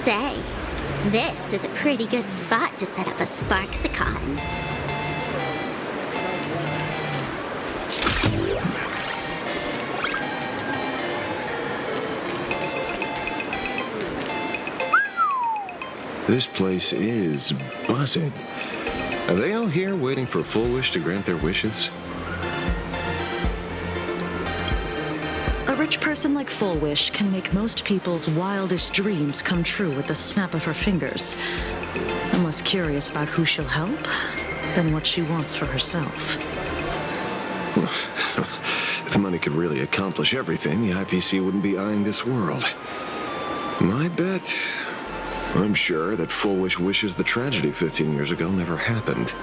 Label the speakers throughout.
Speaker 1: Say, this is a pretty good spot to set up a Sparksicon.
Speaker 2: This place is buzzing. Are they all here waiting for Full Wish to grant their wishes?
Speaker 3: A rich person like Full Wish can make most people's wildest dreams come true with the snap of her fingers. I'm less curious about who she'll help than what she wants for herself.
Speaker 2: If money could really accomplish everything, the IPC wouldn't be eyeing this world. My bet, I'm sure that Full Wish wishes the tragedy 15 years ago never happened.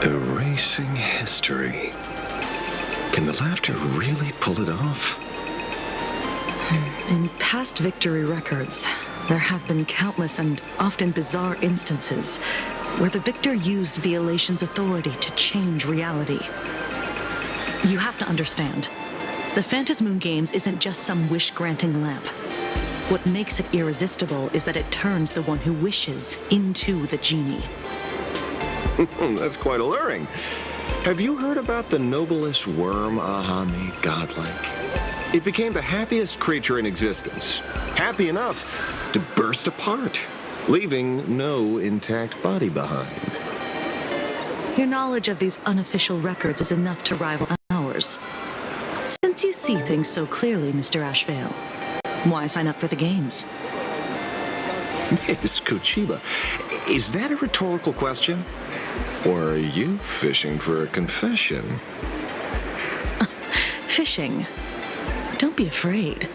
Speaker 2: Erasing history. Can the laughter really pull it off?
Speaker 3: In past victory records, there have been countless and often bizarre instances where the victor used the elation's authority to change reality. You have to understand, the Phantasmoon Games isn't just some wish-granting lamp. What makes it irresistible is that it turns the one who wishes into the genie.
Speaker 2: That's quite alluring. Have you heard about the noblest worm Aha made godlike? It became the happiest creature in existence. Happy enough to burst apart, leaving no intact body behind.
Speaker 3: Your knowledge of these unofficial records is enough to rival ours. Since you see things so clearly, Mr. Ashveil, why sign up for the games?
Speaker 2: Miss Kuchiba, is that a rhetorical question? Or are you fishing for a confession?
Speaker 3: Fishing? Don't be afraid.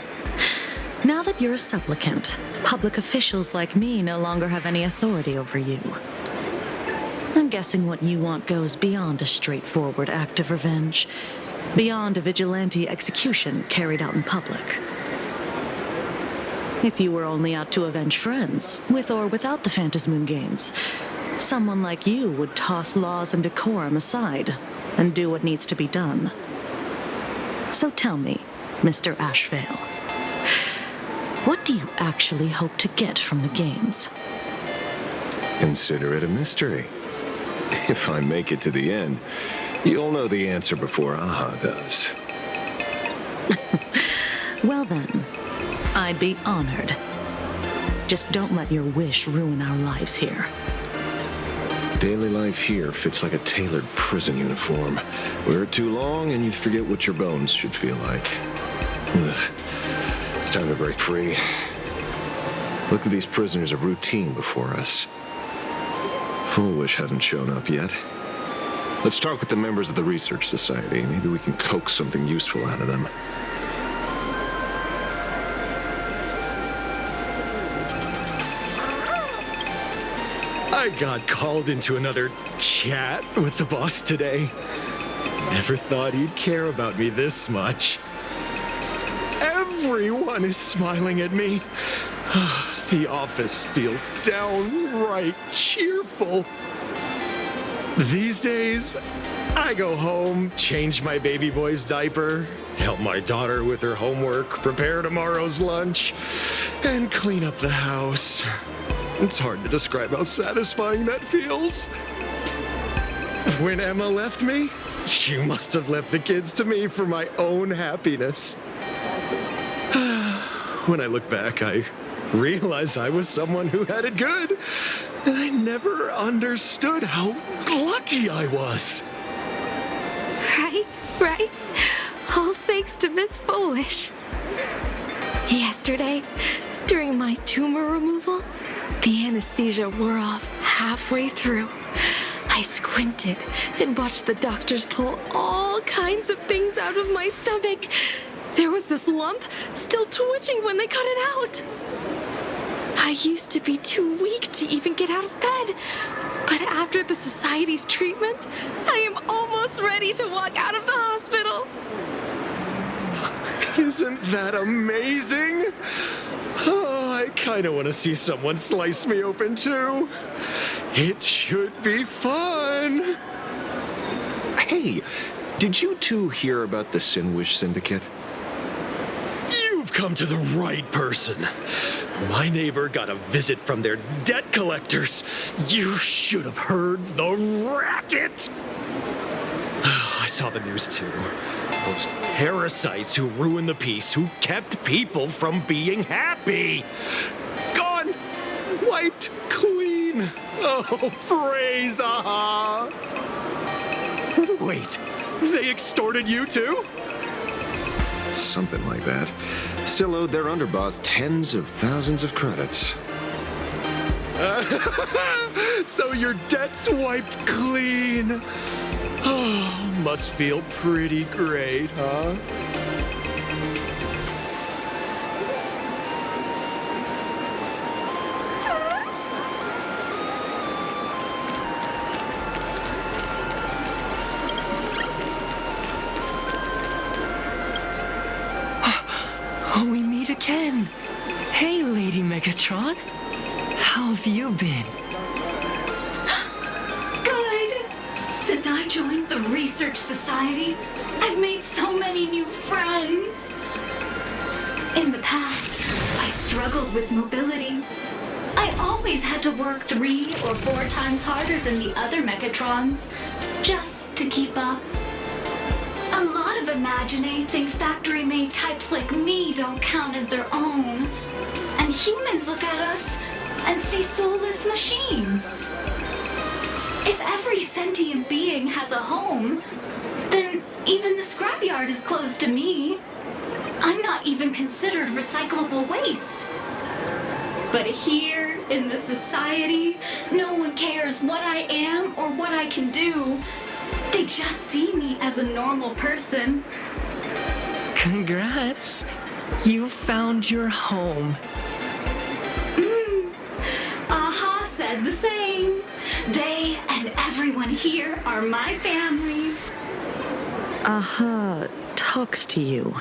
Speaker 3: Now that you're a supplicant, public officials like me no longer have any authority over you. I'm guessing what you want goes beyond a straightforward act of revenge, beyond a vigilante execution carried out in public. If you were only out to avenge friends, with or without the Phantasmoon Games, someone like you would toss laws and decorum aside and do what needs to be done. So tell me, Mr. Ashveil, what do you actually hope to get from the games?
Speaker 2: Consider it a mystery. If I make it to the end, you'll know the answer before Aha does.
Speaker 3: Well then, I'd be honored. Just don't let your wish ruin our lives here.
Speaker 2: Daily life here fits like a tailored prison uniform. Wear it too long and you forget what your bones should feel like. Ugh. It's time to break free. Look at these prisoners of routine before us. Full Wish hasn't shown up yet. Let's talk with the members of the Research Society. Maybe we can coax something useful out of them.
Speaker 4: I got called into another chat with the boss today. Never thought he'd care about me this much. Everyone is smiling at me. The office feels downright cheerful. These days, I go home, change my baby boy's diaper, help my daughter with her homework, prepare tomorrow's lunch, and clean up the house. It's hard to describe how satisfying that feels. When Emma left me, she must have left the kids to me for my own happiness. When I look back, I realize I was someone who had it good, and I never understood how lucky I was.
Speaker 5: Right. All thanks to Miss Full Wish. Yesterday, during my tumor removal, the anesthesia wore off halfway through. I squinted and watched the doctors pull all kinds of things out of my stomach. There was this lump still twitching when they cut it out. I used to be too weak to even get out of bed. But after the society's treatment, I am almost ready to walk out of the hospital.
Speaker 4: Isn't that amazing? Oh, I kind of want to see someone slice me open too. It should be fun.
Speaker 2: Hey, did you two hear about the Sin Wish Syndicate?
Speaker 4: You've You've come to the right person. My neighbor got a visit from their debt collectors. You should have heard the racket. I saw the news too. Those parasites who ruined the peace, who kept people from being happy. Gone! Wiped clean! Oh, praise Aha! Wait, they extorted you too?
Speaker 2: Something like that. Still owed their underboss tens of thousands of credits.
Speaker 4: So your debt's wiped clean. Oh, must feel pretty great, huh?
Speaker 6: We meet again. Hey, Lady Megatron. How have you been?
Speaker 5: Good. Since I joined the Research Society, I've made so many new friends. In the past, I struggled with mobility. I always had to work 3 or 4 times harder than the other Megatrons, just to keep up. A lot of Imagine think factory-made types like me don't count as their own. And humans look at us and see soulless machines. If every sentient being has a home, then even the scrapyard is closed to me. I'm not even considered recyclable waste. But here, in the society, no one cares what I am or what I can do. They just see me as a normal person.
Speaker 6: Congrats. You found your home.
Speaker 5: Aha said the same. They and everyone here are my family.
Speaker 3: Aha talks to you.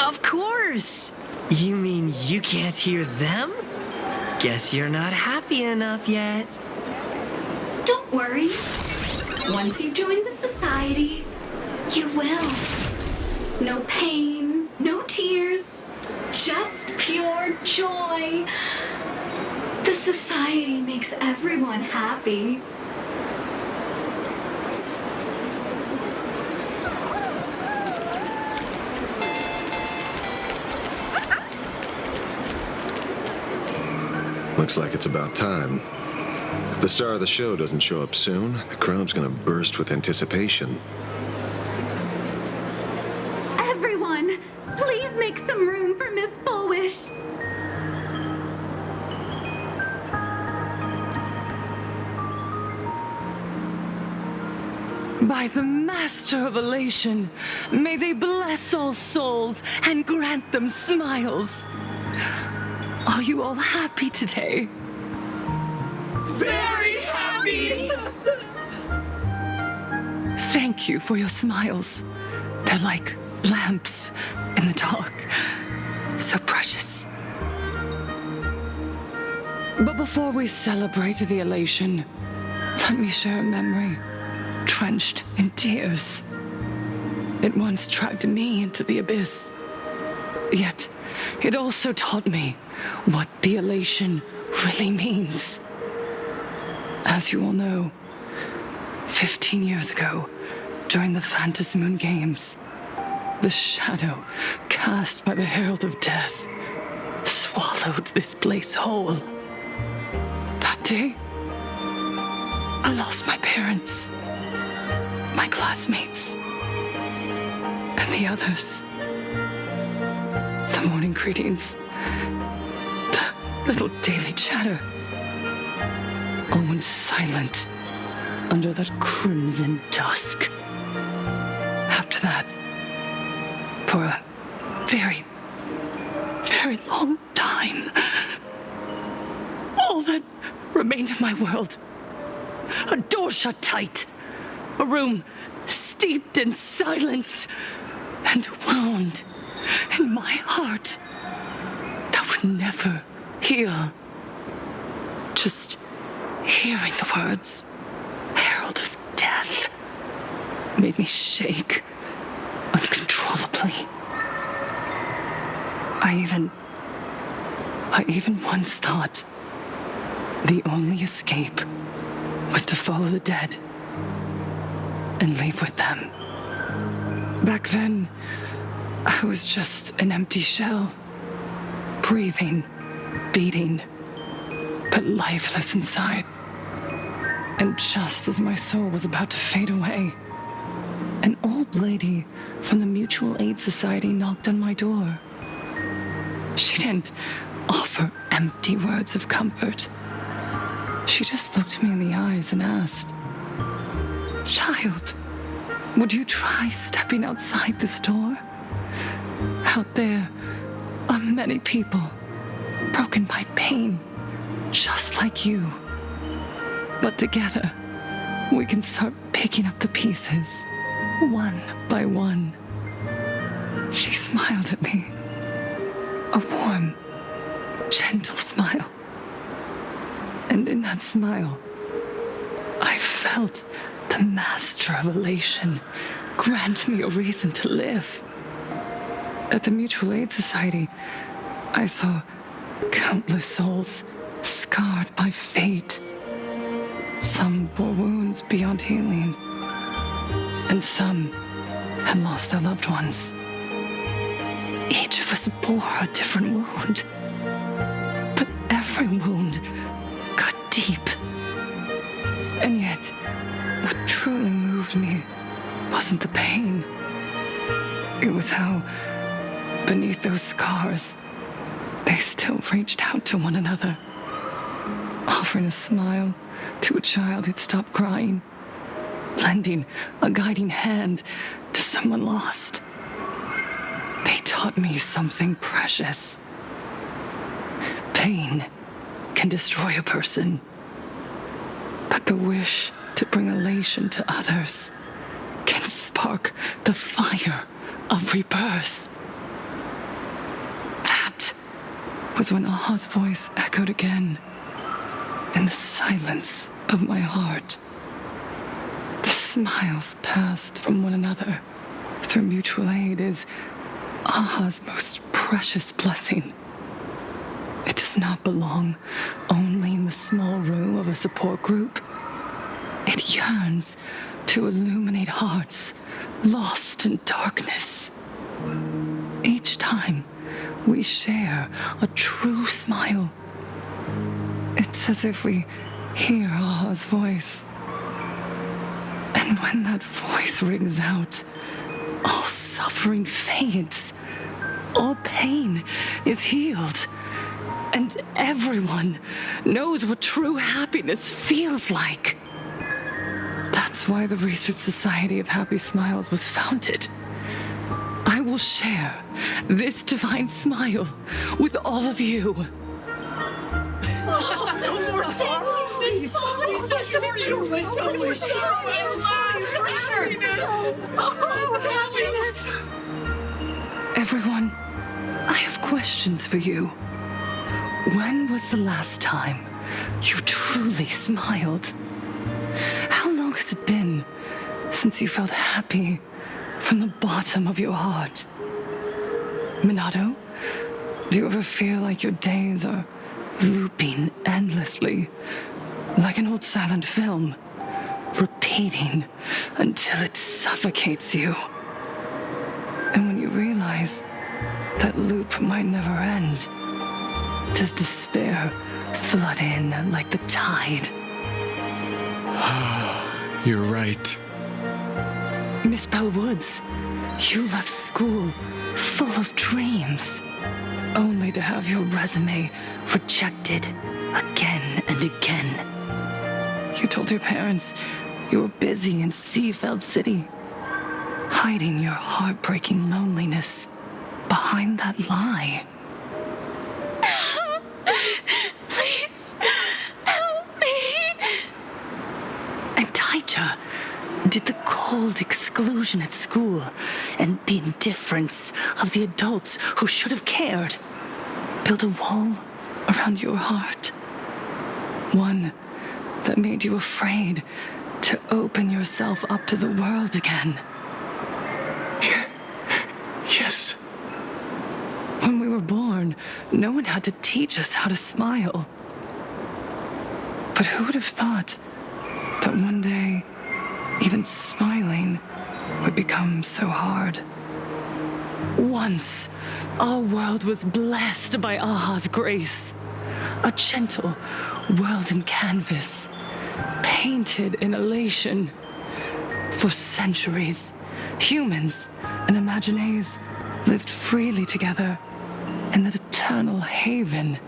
Speaker 6: Of course. You mean you can't hear them? Guess you're not happy enough yet.
Speaker 5: Don't worry. Once you join the society, you will. No pain, no tears, just pure joy. The society makes everyone happy.
Speaker 2: Looks like it's about time. If the star of the show doesn't show up soon, the crowd's gonna burst with anticipation.
Speaker 1: Everyone, please make some room for Miss Bullish.
Speaker 7: By the Master of Elation, may they bless all souls and grant them smiles. Are you all happy today?
Speaker 4: Very happy!
Speaker 7: Thank you for your smiles. They're like lamps in the dark. So precious. But before we celebrate the elation, let me share a memory drenched in tears. It once dragged me into the abyss. Yet, it also taught me what the elation really means. As you all know, 15 years ago, during the Phantasmoon Games, the shadow cast by the Herald of Death swallowed this place whole. That day, I lost my parents, my classmates, and the others. The morning greetings, the little daily chatter, all went silent under that crimson dusk. After that, for a very, very long time, all that remained of my world, a door shut tight, a room steeped in silence, and a wound in my heart that would never heal. Just hearing the words, Herald of Death, made me shake uncontrollably. I even once thought the only escape was to follow the dead and leave with them. Back then, I was just an empty shell, breathing, beating, but lifeless inside. And just as my soul was about to fade away, an old lady from the Mutual Aid Society knocked on my door. She didn't offer empty words of comfort. She just looked me in the eyes and asked, "Child, would you try stepping outside this door? Out there are many people broken by pain, just like you. But together, we can start picking up the pieces, one by one." She smiled at me. A warm, gentle smile. And in that smile, I felt the master of elation grant me a reason to live. At the Mutual Aid Society, I saw countless souls scarred by fate. Some bore wounds beyond healing, and some had lost their loved ones. Each of us bore a different wound, but every wound got deep. And yet, what truly moved me wasn't the pain. It was how, beneath those scars, they still reached out to one another, offering a smile to a child who'd stopped crying, lending a guiding hand to someone lost. They taught me something precious. Pain can destroy a person, but the wish to bring elation to others can spark the fire of rebirth. That was when Aha's voice echoed again in the silence of my heart. The smiles passed from one another through mutual aid is Aha's most precious blessing. It does not belong only in the small room of a support group. It yearns to illuminate hearts lost in darkness. Each time we share a true smile, it's as if we hear Aha's voice. And when that voice rings out, all suffering fades, all pain is healed, and everyone knows what true happiness feels like. That's why the Research Society of Happy Smiles was founded. I will share this divine smile with all of you.
Speaker 8: No more sorrow!
Speaker 7: Everyone, I have questions for you. When was the last time you truly smiled? How long has it been since you felt happy from the bottom of your heart? Minato, do you ever feel like your days are looping endlessly, like an old silent film, repeating until it suffocates you? And when you realize that loop might never end, does despair flood in like the tide?
Speaker 4: You're right.
Speaker 7: Miss Bell Woods, you left school full of dreams, only to have your resume rejected again and again. You told your parents you were busy in Seafeld City, hiding your heartbreaking loneliness behind that lie.
Speaker 5: Please, help me.
Speaker 7: And Taija did the cold exclusion at school and the indifference of the adults who should have cared build a wall around your heart. One that made you afraid to open yourself up to the world again.
Speaker 4: Yes.
Speaker 7: When we were born, no one had to teach us how to smile. But who would have thought that one day, even smiling would become so hard? Once, our world was blessed by Aha's grace. A gentle world in canvas, painted in elation. For centuries, humans and Imaginaes lived freely together in that eternal haven.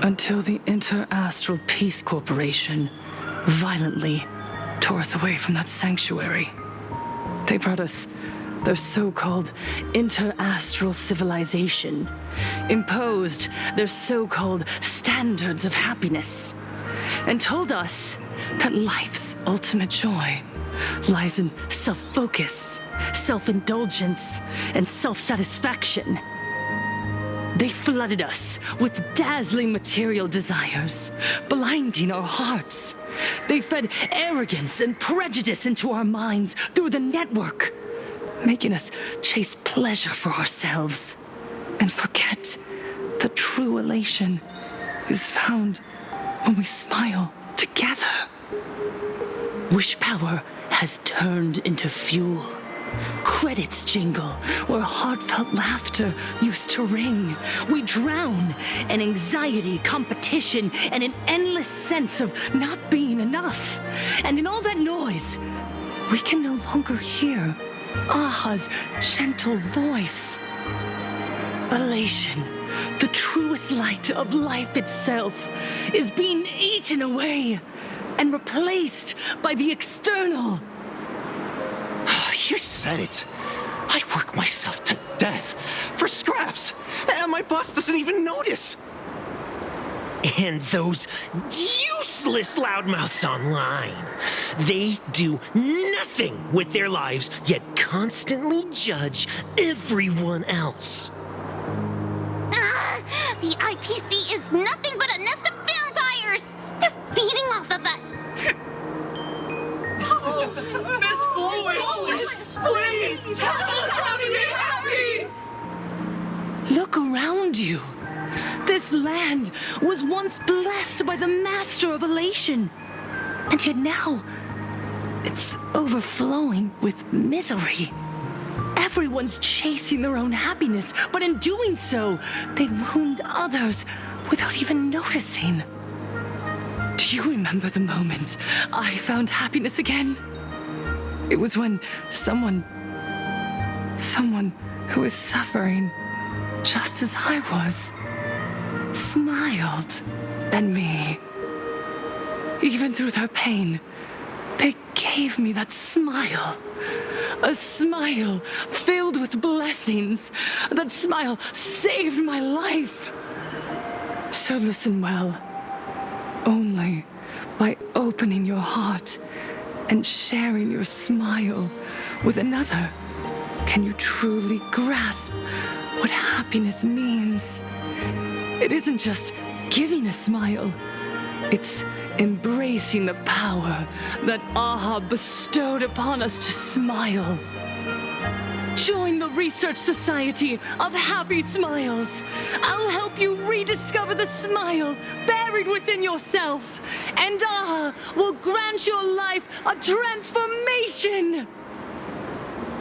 Speaker 7: Until the Inter-Astral Peace Corporation violently tore us away from that sanctuary. They brought us their so-called inter-astral civilization, imposed their so-called standards of happiness, and told us that life's ultimate joy lies in self-focus, self-indulgence, and self-satisfaction. They flooded us with dazzling material desires, blinding our hearts. They fed arrogance and prejudice into our minds through the network, making us chase pleasure for ourselves and forget that true elation is found when we smile together. Wish power has turned into fuel. Credits jingle where heartfelt laughter used to ring. We drown in anxiety, competition, and an endless sense of not being enough. And in all that noise, we can no longer hear Aha's gentle voice. Elation, the truest light of life itself, is being eaten away and replaced by the external.
Speaker 8: You said it. I work myself to death for scraps, and my boss doesn't even notice.
Speaker 6: And those useless loudmouths online. They do nothing with their lives, yet constantly judge everyone else.
Speaker 1: The IPC is nothing but a nest of vampires! They're feeding off of us!
Speaker 9: Miss Foolish! Please tell us how to be happy!
Speaker 3: Look around you. This land was once blessed by the master of elation. And yet now, it's overflowing with misery. Everyone's chasing their own happiness, but in doing so, they wound others without even noticing. Do you remember the moment I found happiness again? It was when someone who was suffering just as I was, smiled at me. Even through their pain, they gave me that smile. A smile filled with blessings. That smile saved my life. So listen well. Only by opening your heart and sharing your smile with another can you truly grasp what happiness means. It isn't just giving a smile. It's embracing the power that Aha bestowed upon us to smile. Join the Research Society of Happy Smiles. I'll help you rediscover the smile buried within yourself, and Aha will grant your life a transformation.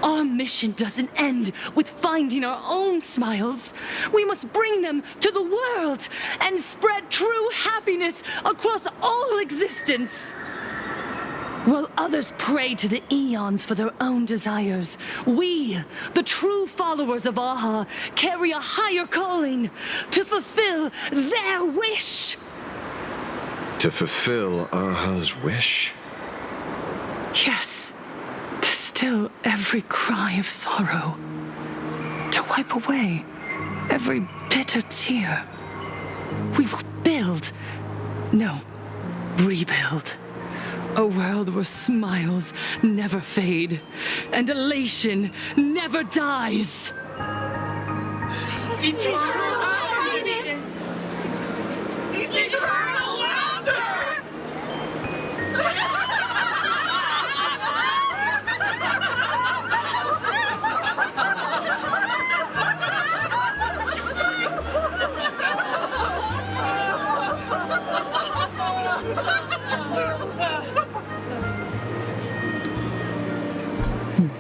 Speaker 3: Our mission doesn't end with finding our own smiles. We must bring them to the world and spread true happiness across all existence. While others pray to the eons for their own desires, we, the true followers of Aha, carry a higher calling to fulfill their wish.
Speaker 2: To fulfill Aha's wish?
Speaker 3: Yes. To still every cry of sorrow. To wipe away every bitter tear. We will build, no, rebuild. A world where smiles never fade and elation never dies.
Speaker 9: Eternal happiness! Eternal laughter!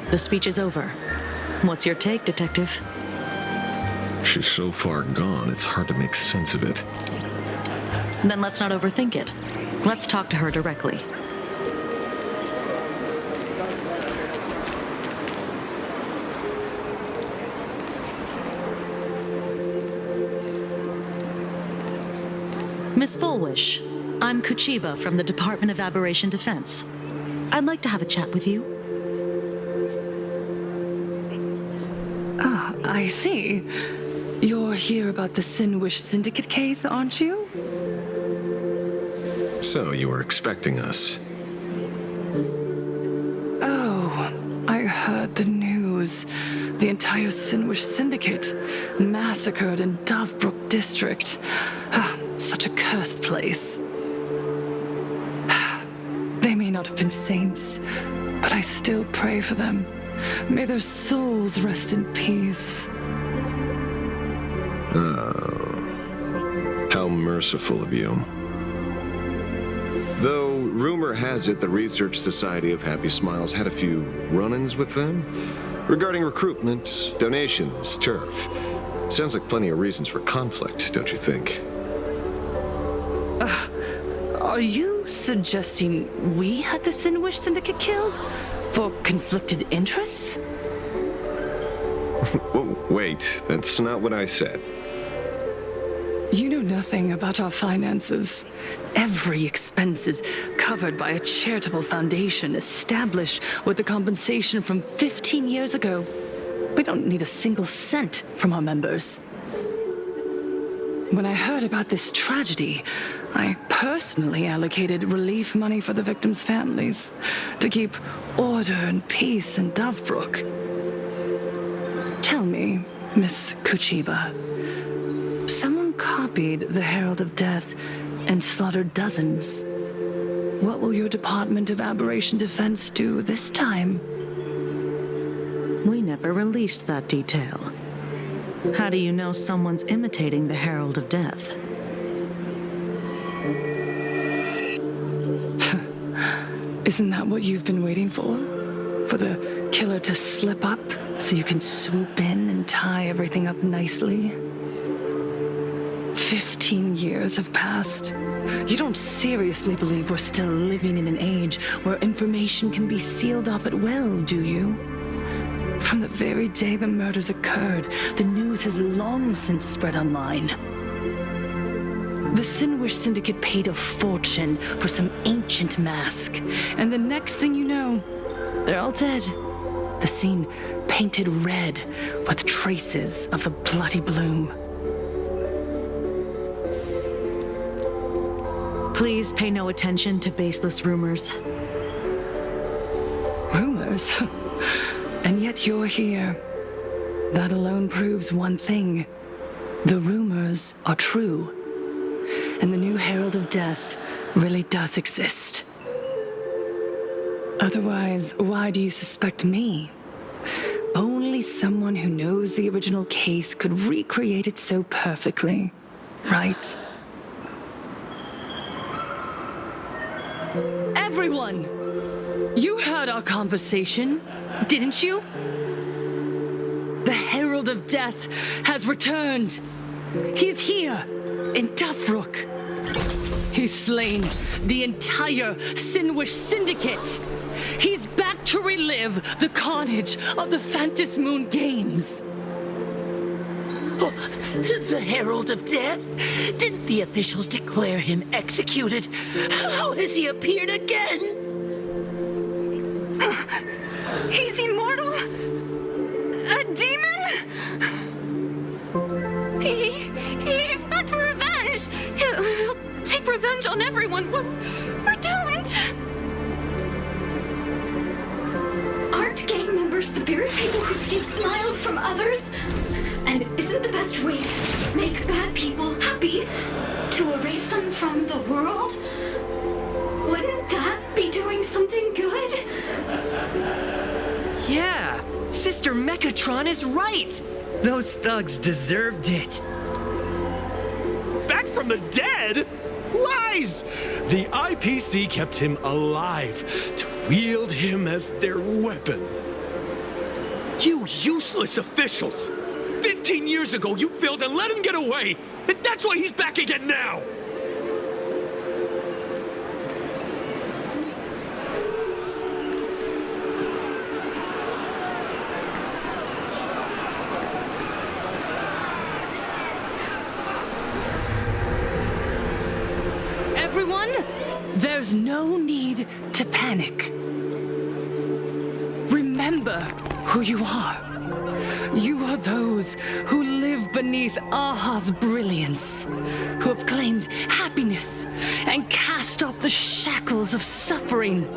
Speaker 3: The speech is over. What's your take, Detective?
Speaker 2: She's so far gone, it's hard to make sense of it.
Speaker 3: Then let's not overthink it. Let's talk to her directly. Miss Fullwish, I'm Kuchiba from the Department of Aberration Defense. I'd like to have a chat with you.
Speaker 7: Ah, I see. You're here about the Sinwish Syndicate case, aren't you?
Speaker 2: So, you were expecting us.
Speaker 7: Oh, I heard the news. The entire Sinwish Syndicate massacred in Dovebrook District. Ah, such a cursed place. They may not have been saints, but I still pray for them. May their souls rest in peace.
Speaker 2: Oh. How merciful of you. Though, rumor has it the Research Society of Happy Smiles had a few run-ins with them regarding recruitment, donations, turf. Sounds like plenty of reasons for conflict, don't you think?
Speaker 7: Are you suggesting we had the Sinwish Syndicate killed? For conflicted interests?
Speaker 2: Whoa, wait, that's not what I said.
Speaker 7: You know nothing about our finances. Every expense is covered by a charitable foundation established with the compensation from 15 years ago. We don't need a single cent from our members. When I heard about this tragedy, I personally allocated relief money for the victims' families to keep order and peace in Dovebrook. Tell me, Miss Kuchiba, someone copied the Herald of Death and slaughtered dozens. What will your Department of Aberration Defense do this time?
Speaker 3: We never released that detail. How do you know someone's imitating the Herald of Death?
Speaker 7: Isn't that what you've been waiting for? For the killer to slip up so you can swoop in and tie everything up nicely? 15 years have passed. You don't seriously believe we're still living in an age where information can be sealed off at will, do you? From the very day the murders occurred, the news has long since spread online. The Sinwish Syndicate paid a fortune for some ancient mask, and the next thing you know, they're all dead. The scene painted red with traces of the bloody bloom.
Speaker 3: Please pay no attention to baseless rumors.
Speaker 7: Rumors? And yet you're here. That alone proves one thing. The rumors are true. And the new Herald of Death really does exist. Otherwise, why do you suspect me? Only someone who knows the original case could recreate it so perfectly, right? Everyone! You heard our conversation, didn't you? The Herald of Death has returned. He is here, in Dovebrook. He's slain the entire Sinwish Syndicate. He's back to relive the carnage of the Phantom Moon Games.
Speaker 6: Oh, the Herald of Death? Didn't the officials declare him executed? How has he appeared again?
Speaker 5: He's immortal? A demon? He's back for revenge. He'll take revenge on everyone. We're doomed.
Speaker 10: Aren't gang members the very people who steal smiles from others? And isn't the best way to make bad people happy to erase them from the world? Wouldn't that be doing something good?
Speaker 6: Yeah, Sister Mechatron is right. Those thugs deserved it.
Speaker 4: Back from the dead? Lies! The IPC kept him alive to wield him as their weapon.
Speaker 11: You useless officials! 15 years ago, you failed and let him get away! And that's why he's back again now!
Speaker 7: Everyone, there's no need to panic. Remember who you are. You are those who live beneath Aha's brilliance, who have claimed happiness and cast off the shackles of suffering.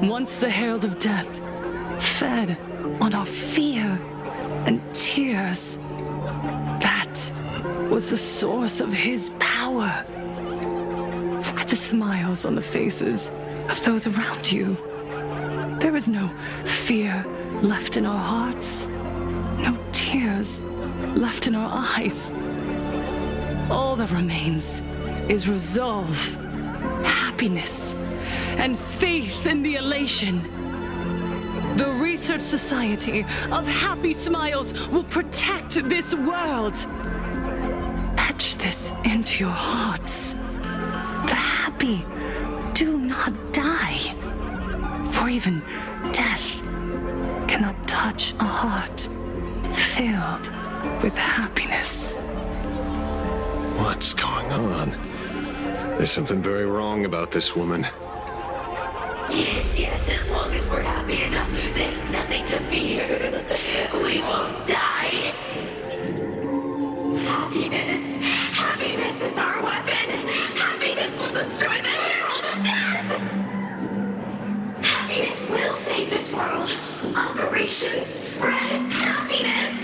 Speaker 7: Once the herald of death fed on our fear and tears, that was the source of his power. Look at the smiles on the faces of those around you. There is no fear left in our hearts, no tears left in our eyes. All that remains is resolve, happiness, and faith in the elation. The Research Society of Happy Smiles will protect this world. Etch this into your hearts. The happy do not die, for even death cannot touch a heart filled with happiness.
Speaker 2: What's going on? There's something very wrong about this woman.
Speaker 6: Yes, as long as we're happy enough, there's nothing to fear. We won't die.
Speaker 10: Happiness is our weapon. Happiness will destroy the Herald of Death. Happiness will save this world. Operation Spread Happiness.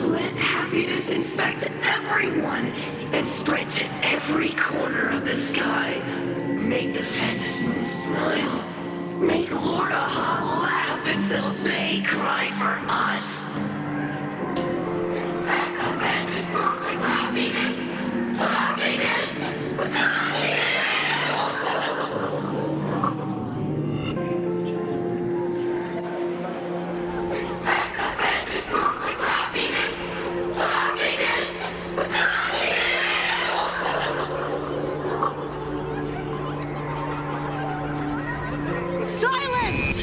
Speaker 6: Let happiness infect everyone and spread to every corner of the sky. Make the Phantom Moon smile. Make Lord Aha laugh until they cry for us.
Speaker 10: Happiness.
Speaker 3: Silence!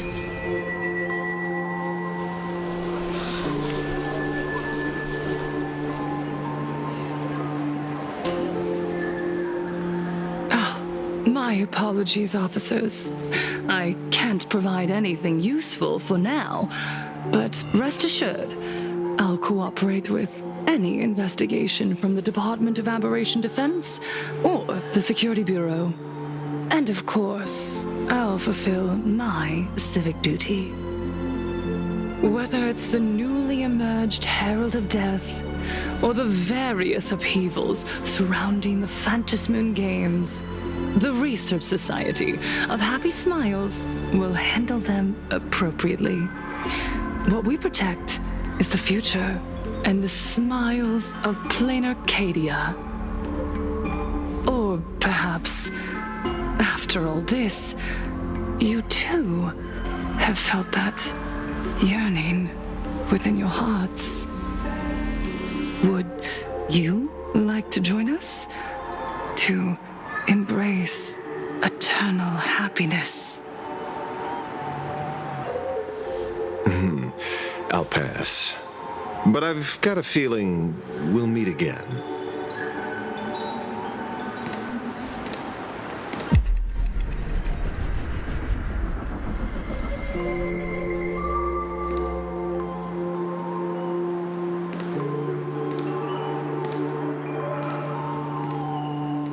Speaker 7: My apologies, officers. I can't provide anything useful for now, but rest assured, I'll cooperate with any investigation from the Department of Aberration Defense or the Security Bureau. And of course, I'll fulfill my civic duty. Whether it's the newly emerged Herald of Death or the various upheavals surrounding the Phantasmoon Games, the Research Society of Happy Smiles will handle them appropriately. What we protect is the future and the smiles of plain Arcadia. Or perhaps, after all this, you too have felt that yearning within your hearts. Would you like to join us to embrace eternal happiness?
Speaker 2: I'll pass. But I've got a feeling we'll meet again.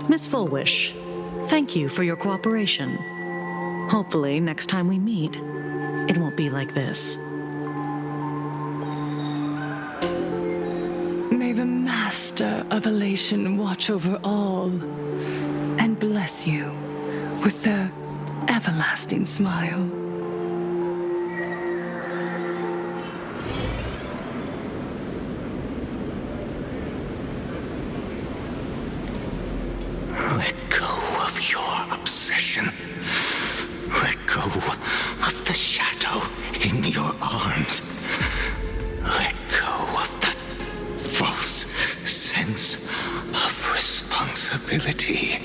Speaker 3: Miss Fullwish, thank you for your cooperation. Hopefully, next time we meet, it won't be like this.
Speaker 7: May the Master of Elation watch over all and bless you with the everlasting smile.
Speaker 8: Let go of your obsession in your arms. Let go of that false sense of responsibility.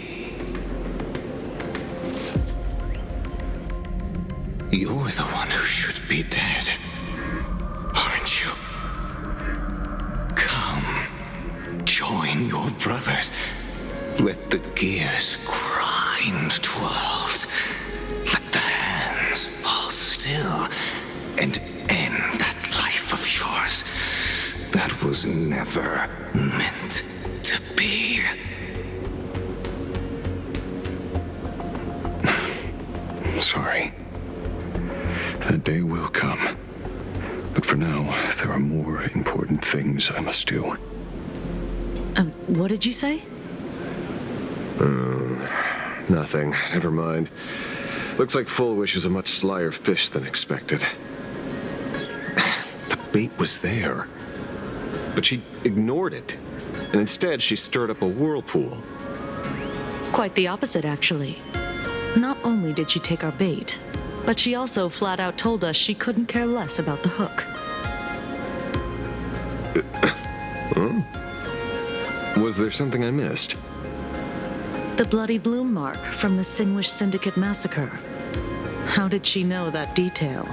Speaker 8: You're the one who should be dead, aren't you? Come, join your brothers. Let the gears grind to a halt. Let the hands fall still and end that life of yours that was never meant to be.
Speaker 2: Sorry. That day will come. But for now, there are more important things I must do.
Speaker 3: What did you say?
Speaker 2: Nothing. Never mind. Looks like Full Wish is a much slyer fish than expected. The bait was there. But she ignored it. And instead, she stirred up a whirlpool.
Speaker 3: Quite the opposite, actually. Not only did she take our bait, but she also flat out told us she couldn't care less about the hook.
Speaker 2: Was there something I missed?
Speaker 3: The bloody bloom mark from the Sinwish Syndicate massacre. How did she know that detail?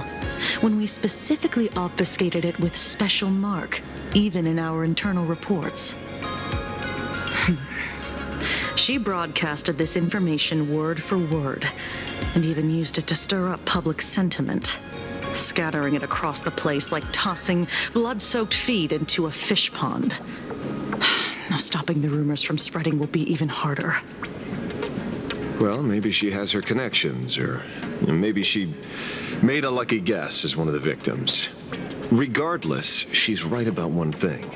Speaker 3: When we specifically obfuscated it with special mark, even in our internal reports. She broadcasted this information word for word, and even used it to stir up public sentiment, scattering it across the place like tossing blood-soaked feed into a fish pond. Now stopping the rumors from spreading will be even harder.
Speaker 2: Well, maybe she has her connections, or maybe she made a lucky guess as one of the victims. Regardless, she's right about one thing.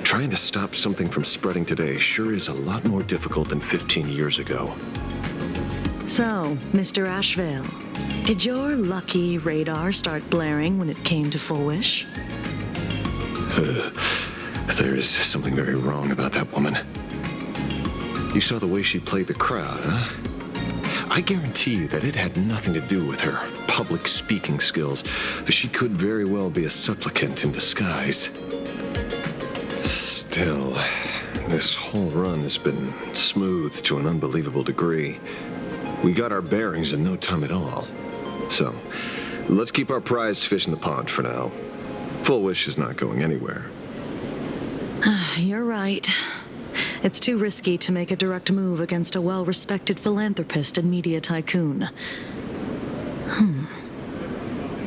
Speaker 2: Trying to stop something from spreading today sure is a lot more difficult than 15 years ago.
Speaker 3: So, Mr. Ashveil, did your lucky radar start blaring when it came to Full Wish?
Speaker 2: There is something very wrong about that woman. You saw the way she played the crowd, huh? I guarantee you that it had nothing to do with her public speaking skills. She could very well be a supplicant in disguise. Still, this whole run has been smoothed to an unbelievable degree. We got our bearings in no time at all. So, let's keep our prized fish in the pond for now. Full Wish is not going anywhere.
Speaker 3: You're right. It's too risky to make a direct move against a well-respected philanthropist and media tycoon.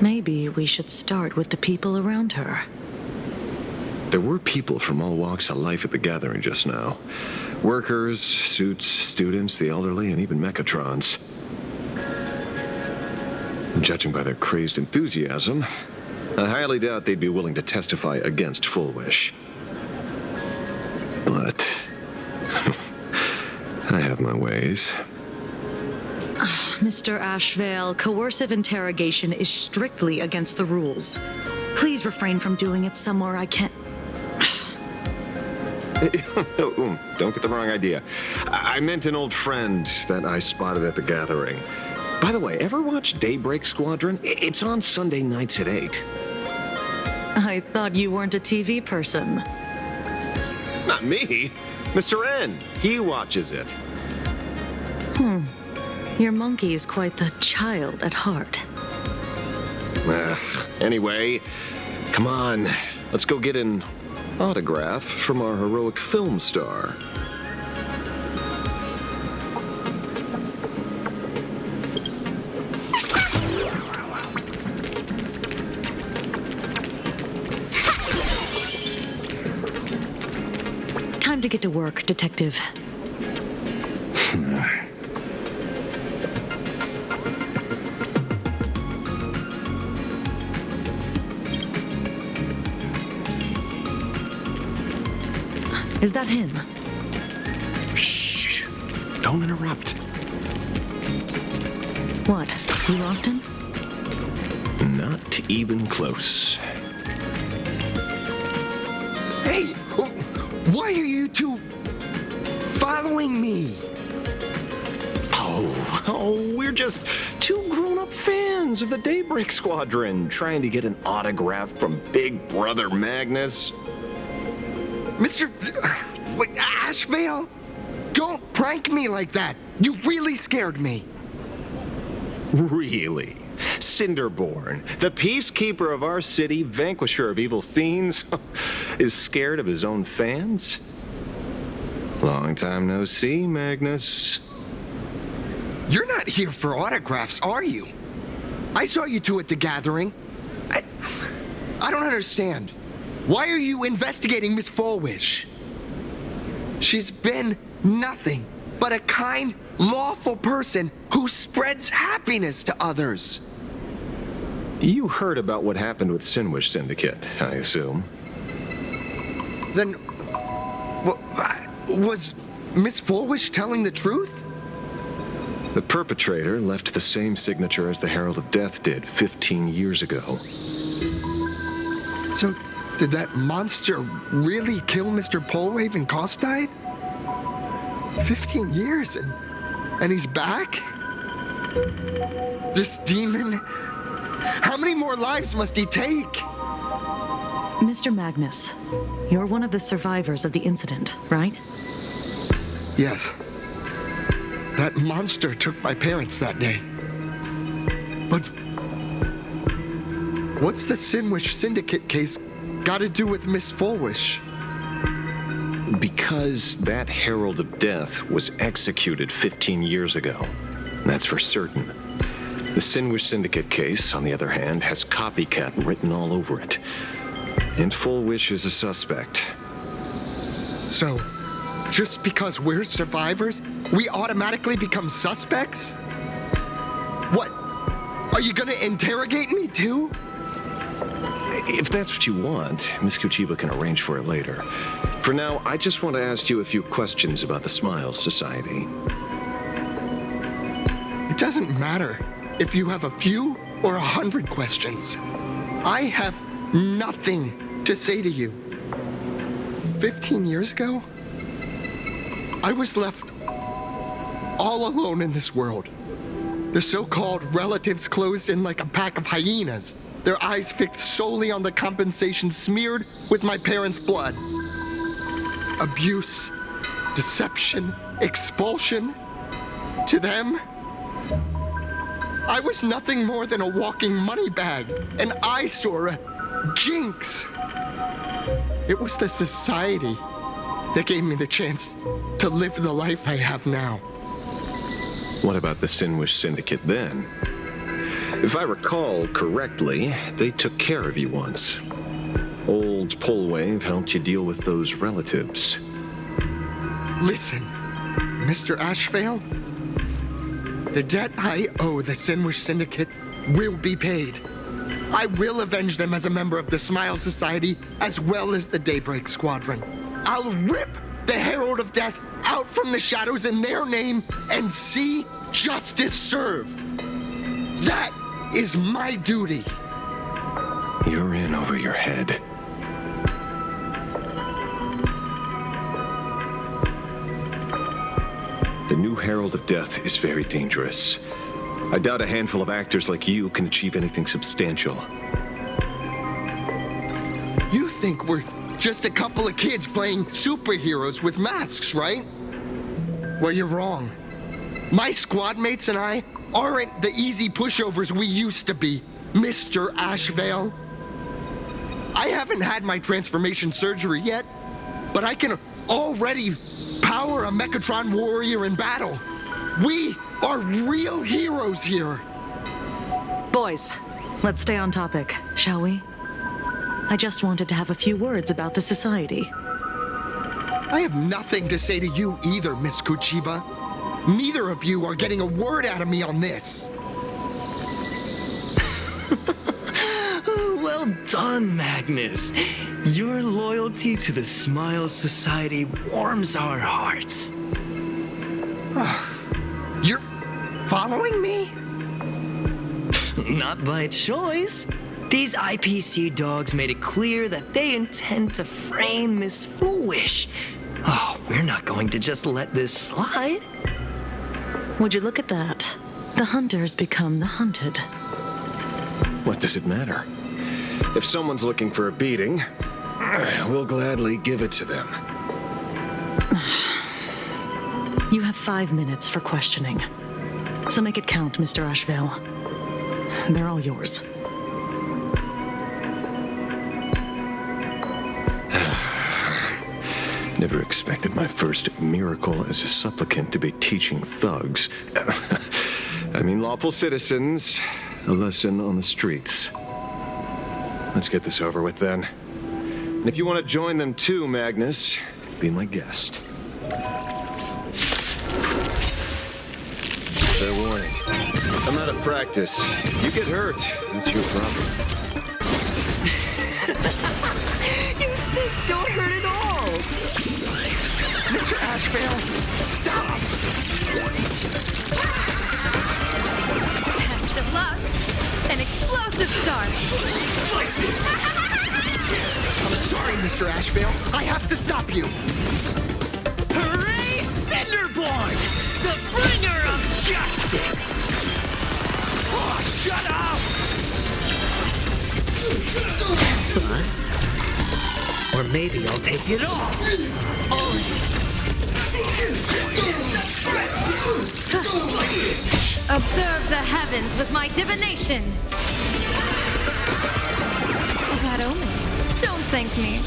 Speaker 3: Maybe we should start with the people around her.
Speaker 2: There were people from all walks of life at the gathering just now. Workers, suits, students, the elderly, and even mechatrons. Judging by their crazed enthusiasm, I highly doubt they'd be willing to testify against Full Wish. But I have my ways.
Speaker 3: Mr. Ashveil, coercive interrogation is strictly against the rules. Please refrain from doing it somewhere I can't...
Speaker 2: Don't get the wrong idea. I meant an old friend that I spotted at the gathering. By the way, ever watch Daybreak Squadron? It's on Sunday nights at 8.
Speaker 3: I thought you weren't a TV person.
Speaker 2: Not me. Mr. N. He watches it.
Speaker 3: Your monkey's quite the child at heart.
Speaker 2: Anyway, come on. Let's go get an autograph from our heroic film star.
Speaker 3: Time to get to work, Detective. Is that him?
Speaker 2: Shh. Don't interrupt.
Speaker 3: What? You lost him?
Speaker 2: Not even close.
Speaker 8: Hey! Why are you two following me?
Speaker 2: Oh, we're just two grown-up fans. citizens of the Daybreak Squadron trying to get an autograph from Big Brother Magnus.
Speaker 4: Wait, Ashveil? Don't prank me like that. You really scared me.
Speaker 2: Really? Cinderborn, the peacekeeper of our city, vanquisher of evil fiends, is scared of his own fans? Long time no see, Magnus.
Speaker 4: You're not here for autographs, are you? I saw you two at the gathering. I don't understand. Why are you investigating Miss Fulwish? She's been nothing but a kind, lawful person who spreads happiness to others.
Speaker 2: You heard about what happened with Sinwish Syndicate, I assume.
Speaker 4: Then, was Miss Fulwish telling the truth?
Speaker 2: The perpetrator left the same signature as the Herald of Death did 15 years ago.
Speaker 4: So, did that monster really kill Mr. Polwave and Costide? 15 years and he's back? This demon? How many more lives must he take?
Speaker 3: Mr. Magnus, you're one of the survivors of the incident, right?
Speaker 4: Yes. That monster took my parents that day. But what's the Sinwish Syndicate case got to do with Miss Fulwish?
Speaker 2: Because that Herald of Death was executed 15 years ago. That's for certain. The Sinwish Syndicate case, on the other hand, has copycat written all over it. And Fulwish is a suspect.
Speaker 4: So, just because we're survivors, we automatically become suspects? What? Are you gonna interrogate me too?
Speaker 2: If that's what you want, Miss Kuchiba can arrange for it later. For now, I just want to ask you a few questions about the Smiles Society.
Speaker 4: It doesn't matter if you have a few or 100 questions. I have nothing to say to you. 15 years ago, I was left all alone in this world. The so-called relatives closed in like a pack of hyenas, their eyes fixed solely on the compensation smeared with my parents' blood. Abuse, deception, expulsion. To them, I was nothing more than a walking money bag, an eyesore, a jinx. It was the society that gave me the chance to live the life I have now.
Speaker 2: What about the Sinwish Syndicate then? If I recall correctly, they took care of you once. Old Polwave helped you deal with those relatives.
Speaker 4: Listen, Mr. Ashveil, the debt I owe the Sinwish Syndicate will be paid. I will avenge them as a member of the Smile Society as well as the Daybreak Squadron. I'll rip the Herald of Death out from the shadows in their name and see justice served. That is my duty.
Speaker 2: You're in over your head. The new Herald of Death is very dangerous. I doubt a handful of actors like you can achieve anything substantial.
Speaker 4: You think we're just a couple of kids playing superheroes with masks, right? Well, you're wrong. My squad mates and I aren't the easy pushovers we used to be, Mr. Ashveil. I haven't had my transformation surgery yet, but I can already power a Mechatron warrior in battle. We are real heroes here.
Speaker 3: Boys, let's stay on topic, shall we? I just wanted to have a few words about the society.
Speaker 4: I have nothing to say to you either, Miss Kuchiba. Neither of you are getting a word out of me on this.
Speaker 12: Well done, Magnus. Your loyalty to the Smile Society warms our hearts.
Speaker 4: You're following me?
Speaker 12: Not by choice. These IPC dogs made it clear that they intend to frame Miss Foolish. Oh, we're not going to just let this slide.
Speaker 3: Would you look at that? The hunters become the hunted.
Speaker 2: What does it matter? If someone's looking for a beating, we'll gladly give it to them.
Speaker 3: You have 5 minutes for questioning. So make it count, Mr. Ashveil. They're all yours.
Speaker 2: Never expected my first miracle as a supplicant to be teaching thugs. I mean, lawful citizens, a lesson on the streets. Let's get this over with then. And if you want to join them too, Magnus, be my guest. Fair warning. I'm out of practice. If you get hurt, that's your problem.
Speaker 12: Your fists don't hurt at all!
Speaker 9: Mr. Ashveil, stop!
Speaker 5: Best of luck. An explosive start.
Speaker 9: I'm sorry, Mr. Ashveil. I have to stop you.
Speaker 11: Hooray, Cinderborn! The bringer of justice! Oh, shut up!
Speaker 12: Bust? Or maybe I'll take it off.
Speaker 5: Observe the heavens with my divinations. That omen. Don't thank me.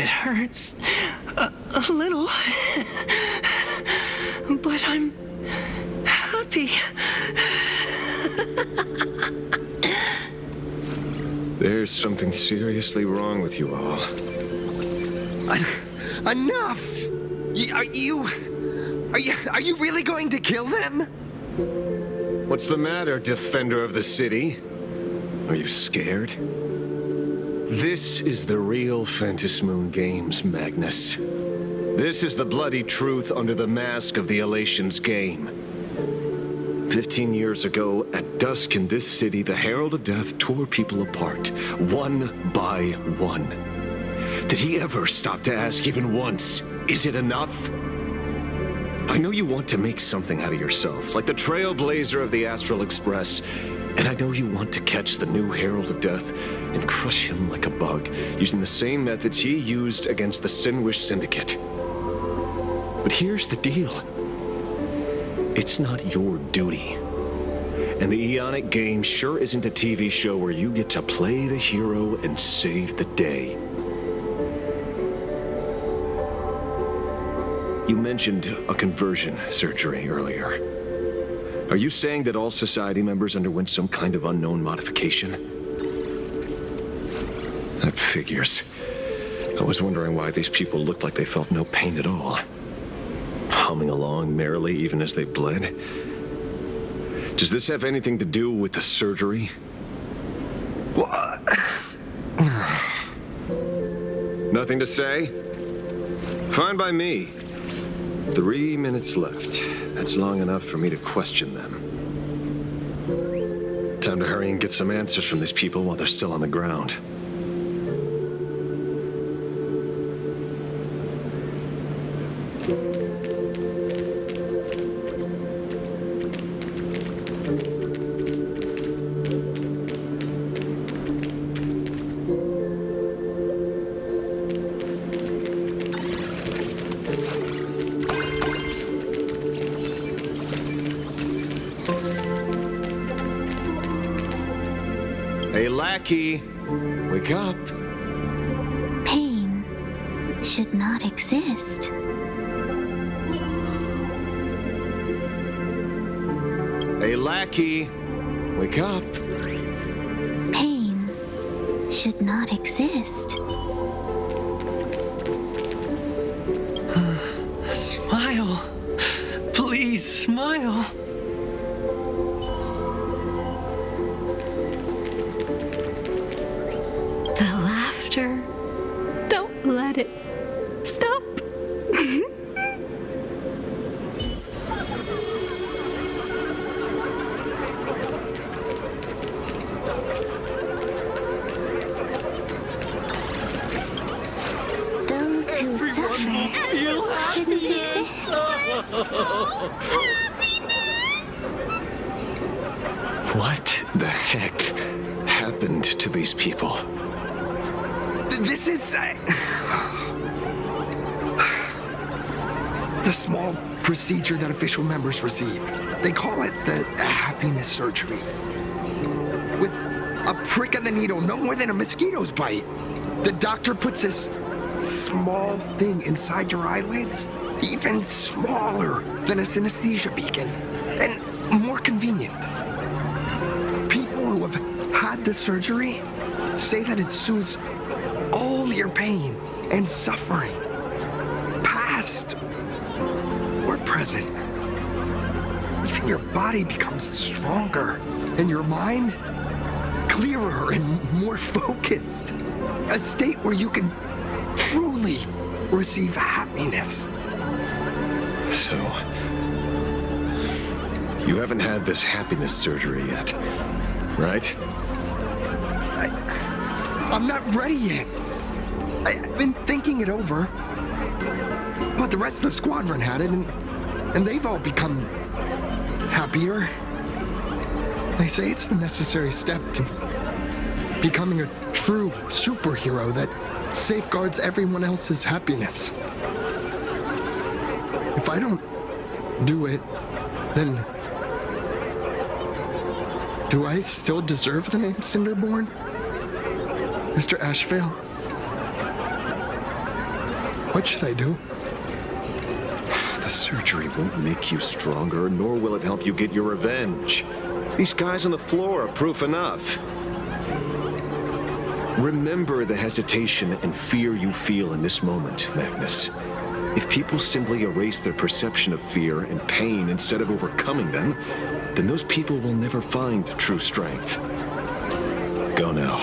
Speaker 12: It hurts. A little. But I'm happy.
Speaker 2: There's something seriously wrong with you all.
Speaker 9: Enough! Are you really going to kill them?
Speaker 2: What's the matter, defender of the city? Are you scared? This is the real Phantasmoon Games, Magnus. This is the bloody truth under the mask of the Elations game. 15 years ago, at dusk in this city, the Herald of Death tore people apart, one by one. Did he ever stop to ask even once, is it enough? I know you want to make something out of yourself, like the trailblazer of the Astral Express, and I know you want to catch the new Herald of Death and crush him like a bug, using the same methods he used against the Sinwish Syndicate. But here's the deal. It's not your duty. And the Eonic game sure isn't a TV show where you get to play the hero and save the day. You mentioned a conversion surgery earlier. Are you saying that all society members underwent some kind of unknown modification? That figures. I was wondering why these people looked like they felt no pain at all. Humming along merrily even as they bled. Does this have anything to do with the surgery?
Speaker 9: What?
Speaker 2: Nothing to say? Fine by me. 3 minutes left. That's long enough for me to question them. Time to hurry and get some answers from these people while they're still on the ground. Hey, lackey, wake up.
Speaker 1: Pain should not exist.
Speaker 2: Hey, lackey, wake up.
Speaker 1: Pain should not exist.
Speaker 12: Smile. Please smile.
Speaker 5: The laughter. Don't let it stop.
Speaker 1: Those who
Speaker 9: Feel happiness!
Speaker 2: What the heck happened to these people?
Speaker 4: This is... the small procedure that official members receive. They call it the happiness surgery. With a prick of the needle, no more than a mosquito's bite. The doctor puts this small thing inside your eyelids, even smaller than a synesthesia beacon, and more convenient. People who have had the surgery say that it soothes all your pain and suffering, past or present. Even your body becomes stronger, and your mind clearer and more focused. A state where you can truly receive happiness.
Speaker 2: So, you haven't had this happiness surgery yet, right?
Speaker 4: I'm not ready yet. I've been thinking it over. But the rest of the squadron had it, and they've all become happier. They say it's the necessary step to becoming a true superhero that safeguards everyone else's happiness. If I don't do it, then do I still deserve the name Cinderborn? Mr. Ashveil? What should I do?
Speaker 2: The surgery won't make you stronger, nor will it help you get your revenge. These guys on the floor are proof enough. Remember the hesitation and fear you feel in this moment, Magnus. If people simply erase their perception of fear and pain instead of overcoming them, then those people will never find true strength. Go now.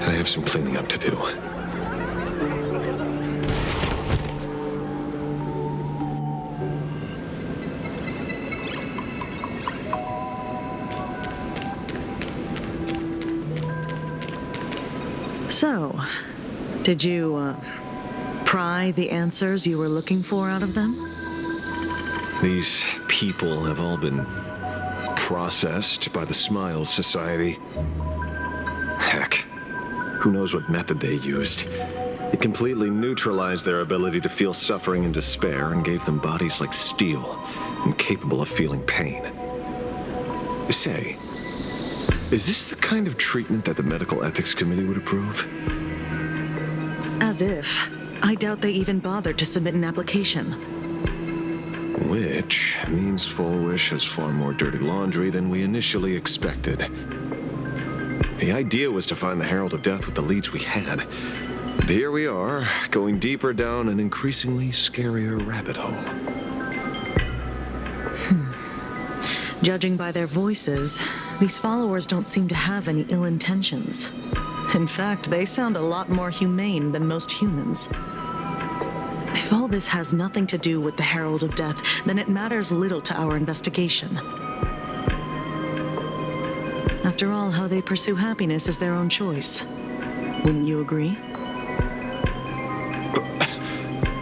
Speaker 2: I have some cleaning up to do.
Speaker 3: So, did you, pry the answers you were looking for out of them?
Speaker 2: These people have all been processed by the Smiles Society. Heck, who knows what method they used. It completely neutralized their ability to feel suffering and despair and gave them bodies like steel, incapable of feeling pain. Say, is this the kind of treatment that the Medical Ethics Committee would approve?
Speaker 3: As if. I doubt they even bothered to submit an application.
Speaker 2: Which means Fulwish has far more dirty laundry than we initially expected. The idea was to find the Herald of Death with the leads we had. But here we are, going deeper down an increasingly scarier rabbit hole.
Speaker 3: Judging by their voices, these followers don't seem to have any ill intentions. In fact, they sound a lot more humane than most humans. If all this has nothing to do with the Herald of Death, then it matters little to our investigation. After all, how they pursue happiness is their own choice. Wouldn't you agree?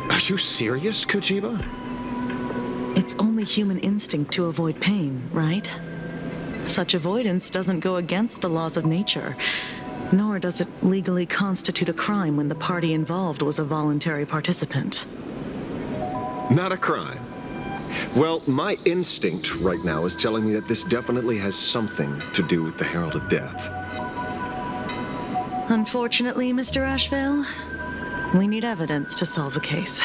Speaker 2: Are you serious, Kojima?
Speaker 3: It's only human instinct to avoid pain, right? Such avoidance doesn't go against the laws of nature, nor does it legally constitute a crime when the party involved was a voluntary participant.
Speaker 2: Not a crime. Well, my instinct right now is telling me that this definitely has something to do with the Herald of Death.
Speaker 3: Unfortunately, Mr. Ashveil, we need evidence to solve the case.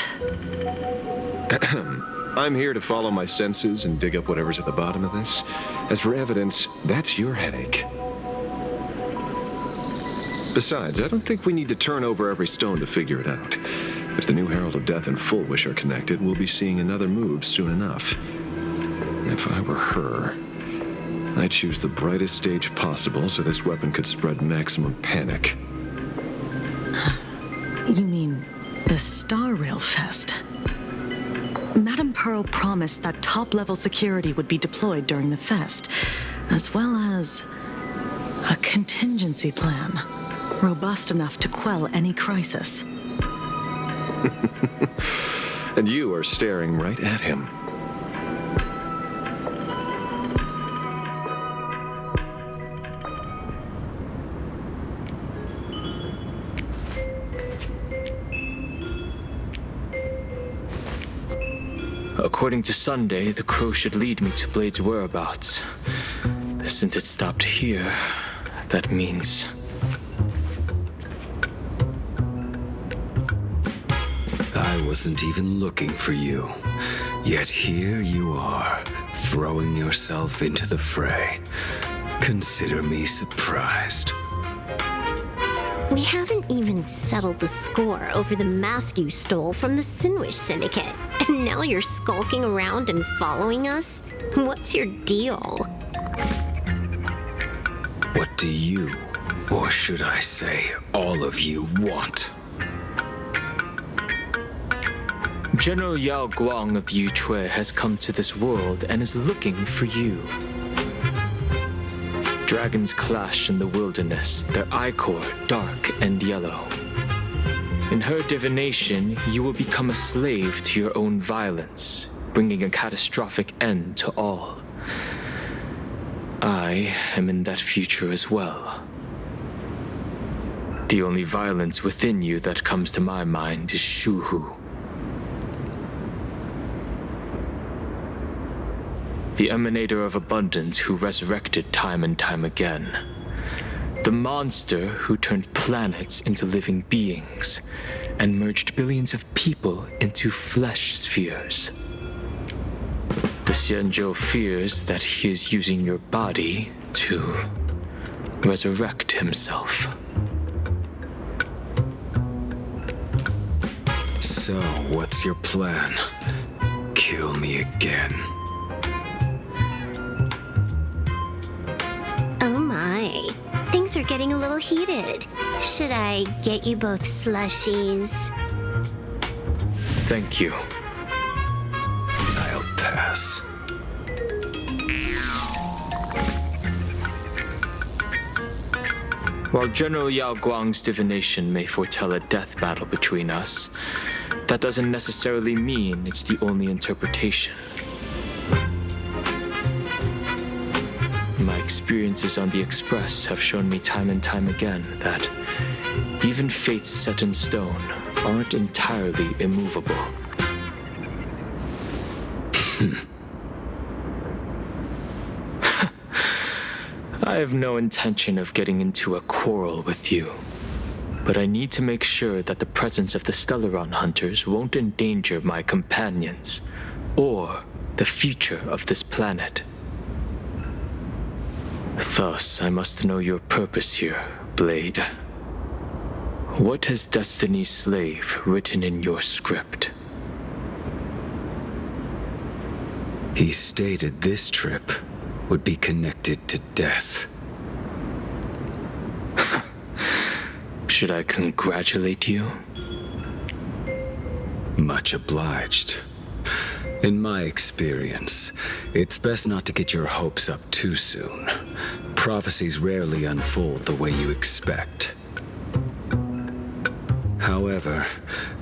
Speaker 2: I'm here to follow my senses and dig up whatever's at the bottom of this. As for evidence, that's your headache. Besides, I don't think we need to turn over every stone to figure it out. If the new Herald of Death and Fulwish are connected, we'll be seeing another move soon enough. If I were her, I'd choose the brightest stage possible so this weapon could spread maximum panic.
Speaker 3: You mean the Star Rail Fest? Madame Pearl promised that top-level security would be deployed during the fest, as well as a contingency plan, robust enough to quell any crisis.
Speaker 2: And you are staring right at him.
Speaker 11: According to Sunday, the crow should lead me to Blade's whereabouts. Since it stopped here, that means...
Speaker 8: I wasn't even looking for you. Yet here you are, throwing yourself into the fray. Consider me surprised.
Speaker 1: We haven't even settled the score over the mask you stole from the Sinwish Syndicate. And now you're skulking around and following us? What's your deal?
Speaker 8: What do you, or should I say, all of you want?
Speaker 11: General Yao Guang of the Yuchui has come to this world and is looking for you. Dragons clash in the wilderness, their ichor dark and yellow. In her divination, you will become a slave to your own violence, bringing a catastrophic end to all. I am in that future as well. The only violence within you that comes to my mind is Shuhu. The emanator of abundance who resurrected time and time again. The monster who turned planets into living beings and merged billions of people into flesh spheres. The Xianzhou fears that he is using your body to resurrect himself.
Speaker 8: So, what's your plan? Kill me again.
Speaker 1: Oh my. Things are getting a little heated. Should I get you both slushies?
Speaker 11: Thank you.
Speaker 8: I'll pass.
Speaker 11: While General Yao Guang's divination may foretell a death battle between us, that doesn't necessarily mean it's the only interpretation. My experiences on the Express have shown me time and time again that even fates set in stone aren't entirely immovable. I have no intention of getting into a quarrel with you, but I need to make sure that the presence of the Stellaron hunters won't endanger my companions or the future of this planet. Thus, I must know your purpose here, Blade. What has Destiny's Slave written in your script?
Speaker 8: He stated this trip would be connected to death.
Speaker 11: Should I congratulate you?
Speaker 8: Much obliged. In my experience, it's best not to get your hopes up too soon. Prophecies rarely unfold the way you expect. However,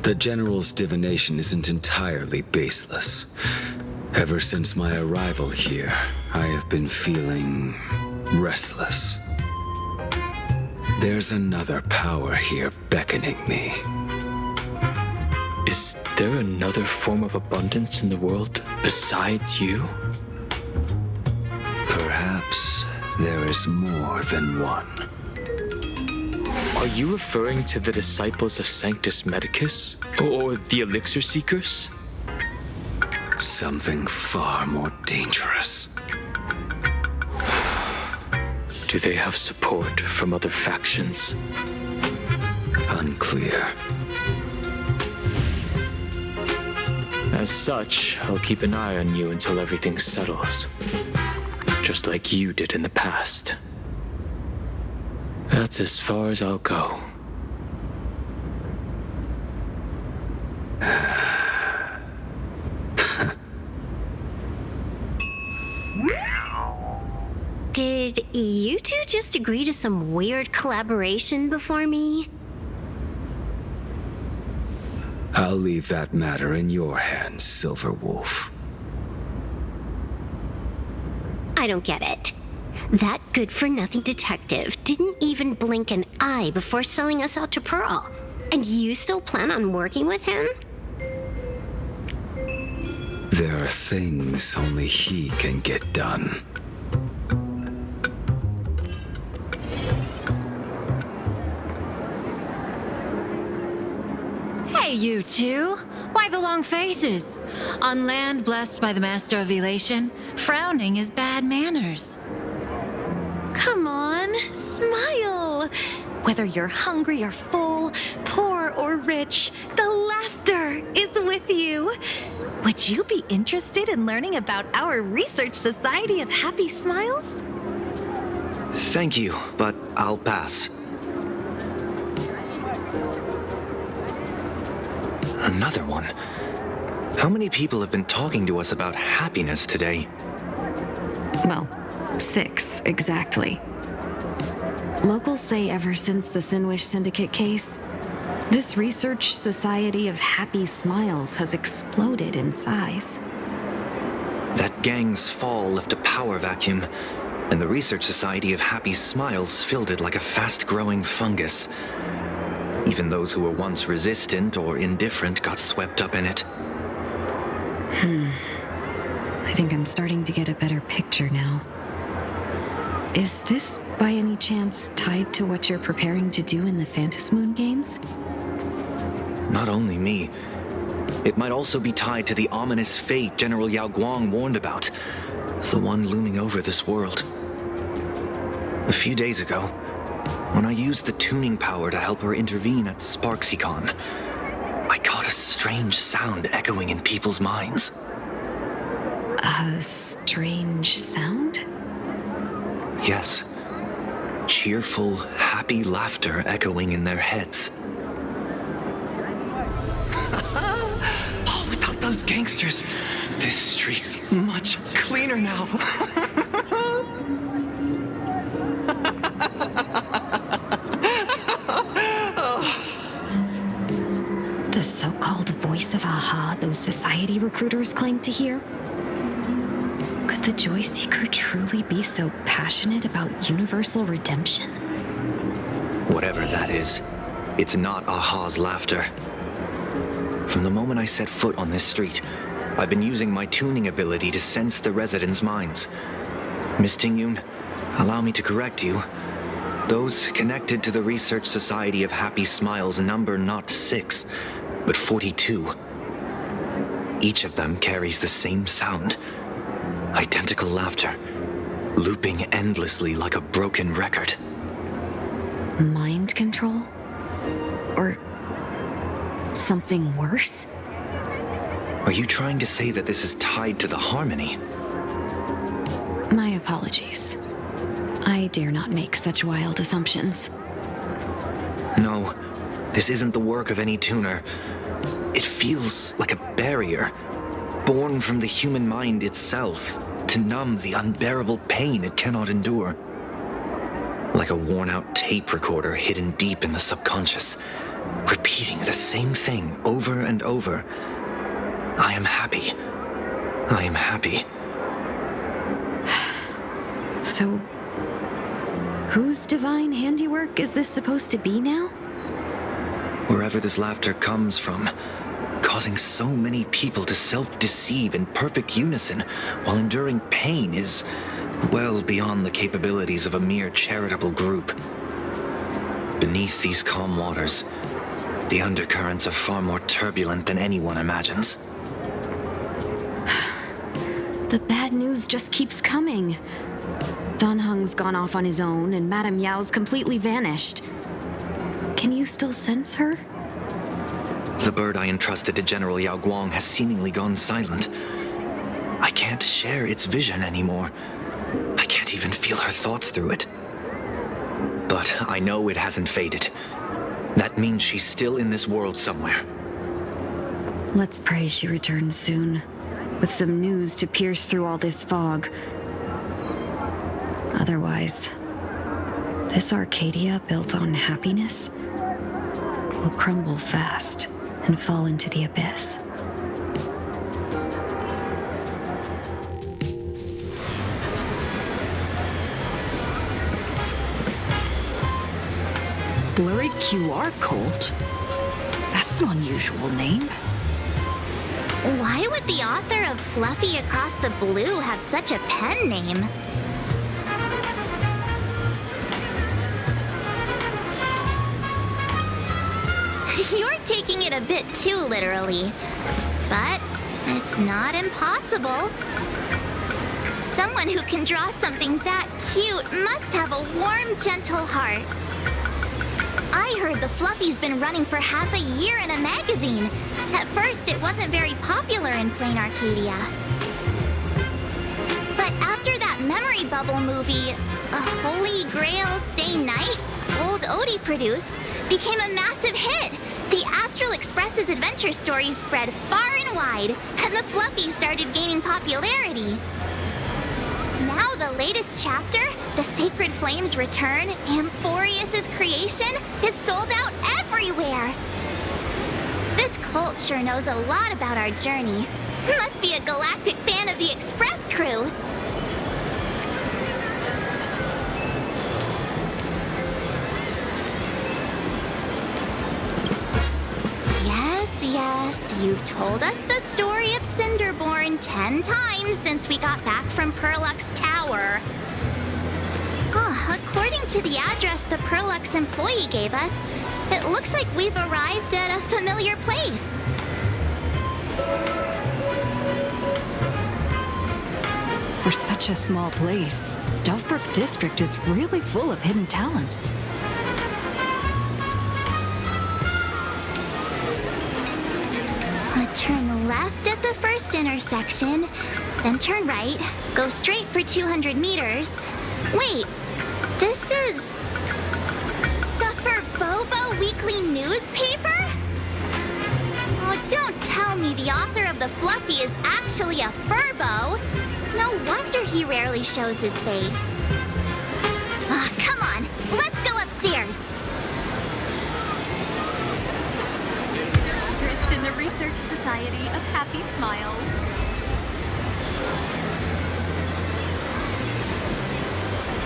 Speaker 8: the General's divination isn't entirely baseless. Ever since my arrival here, I have been feeling restless. There's another power here beckoning me.
Speaker 11: Is there another form of abundance in the world besides you?
Speaker 8: Perhaps there is more than one.
Speaker 11: Are you referring to the disciples of Sanctus Medicus? Or the Elixir Seekers?
Speaker 8: Something far more dangerous.
Speaker 11: Do they have support from other factions?
Speaker 8: Unclear.
Speaker 11: As such, I'll keep an eye on you until everything settles. Just like you did in the past. That's as far as I'll go.
Speaker 1: Did you two just agree to some weird collaboration before me?
Speaker 8: I'll leave that matter in your hands, Silver Wolf.
Speaker 1: I don't get it. That good-for-nothing detective didn't even blink an eye before selling us out to Pearl. And you still plan on working with him?
Speaker 8: There are things only he can get done.
Speaker 13: Hey, you two! Why the long faces? On land blessed by the Master of Elation, frowning is bad manners.
Speaker 3: Come on, smile! Whether you're hungry or full, poor or rich, the laughter is with you. Would you be interested in learning about our Research Society of Happy Smiles?
Speaker 12: Thank you, but I'll pass. Another one? How many people have been talking to us about happiness today?
Speaker 14: Well, 6, exactly. Locals say ever since the Sinwish Syndicate case, this Research Society of Happy Smiles has exploded in size.
Speaker 12: That gang's fall left a power vacuum, and the Research Society of Happy Smiles filled it like a fast-growing fungus. Even those who were once resistant or indifferent got swept up in it.
Speaker 14: I think I'm starting to get a better picture now. Is this, by any chance, tied to what you're preparing to do in the Phantasmoon games?
Speaker 12: Not only me. It might also be tied to the ominous fate General Yao Guang warned about. The one looming over this world. A few days ago, when I used the tuning power to help her intervene at SparksyCon, I caught a strange sound echoing in people's minds.
Speaker 14: A strange sound?
Speaker 12: Yes. Cheerful, happy laughter echoing in their heads. Oh, without those gangsters, this street's much cleaner now.
Speaker 14: The so-called voice of Aha those society recruiters claim to hear? Could the Joy Seeker truly be so passionate about universal redemption?
Speaker 12: Whatever that is, it's not Aha's laughter. From the moment I set foot on this street, I've been using my tuning ability to sense the residents' minds. Miss Tingyun, allow me to correct you. Those connected to the Research Society of Happy Smiles number not 6, but 42. Each of them carries the same sound. Identical laughter, looping endlessly like a broken record.
Speaker 14: Mind control? Or something worse?
Speaker 12: Are you trying to say that this is tied to the harmony?
Speaker 14: My apologies. I dare not make such wild assumptions.
Speaker 12: No, this isn't the work of any tuner. It feels like a barrier, born from the human mind itself, to numb the unbearable pain it cannot endure. Like a worn-out tape recorder hidden deep in the subconscious, repeating the same thing over and over. I am happy. I am happy.
Speaker 14: So, whose divine handiwork is this supposed to be now?
Speaker 12: Wherever this laughter comes from, causing so many people to self-deceive in perfect unison while enduring pain is well beyond the capabilities of a mere charitable group. Beneath these calm waters, the undercurrents are far more turbulent than anyone imagines.
Speaker 14: The bad news just keeps coming. Dan Heng's gone off on his own, and Madame Yao's completely vanished. Can you still sense her?
Speaker 12: The bird I entrusted to General Yao Guang has seemingly gone silent. I can't share its vision anymore. I can't even feel her thoughts through it. But I know it hasn't faded. That means she's still in this world somewhere.
Speaker 14: Let's pray she returns soon, with some news to pierce through all this fog. Otherwise, this Arcadia built on happiness will crumble fast. and fall into the abyss.
Speaker 3: Blurry QR Cult? That's an unusual name.
Speaker 15: Why would the author of Fluffy Across the Blue have such a pen name? You're taking it a bit too literally. But it's not impossible. Someone who can draw something that cute must have a warm, gentle heart. I heard the Fluffy's been running for half a year in a magazine. At first, it wasn't very popular in Plain Arcadia. But after that memory bubble movie, A Holy Grail Stay Night, Old Odie produced, became a massive hit. The Astral Express's adventure stories spread far and wide, and the Fluffy started gaining popularity. Now the latest chapter, The Sacred Flames Return, Amphorius's creation, is sold out everywhere. This cult sure knows a lot about our journey. Must be a galactic fan of the Express crew. Yes, you've told us the story of Cinderborn 10 times since we got back from Perlux Tower. According to the address the Perlux employee gave us, it looks like we've arrived at a familiar place.
Speaker 14: For such a small place, Dovebrook District is really full of hidden talents.
Speaker 15: Turn left at the first intersection, then turn right, go straight for 200 meters. Wait, this is the Furbobo Weekly newspaper? Oh, don't tell me the author of the Fluffy is actually a Furbo. No wonder he rarely shows his face.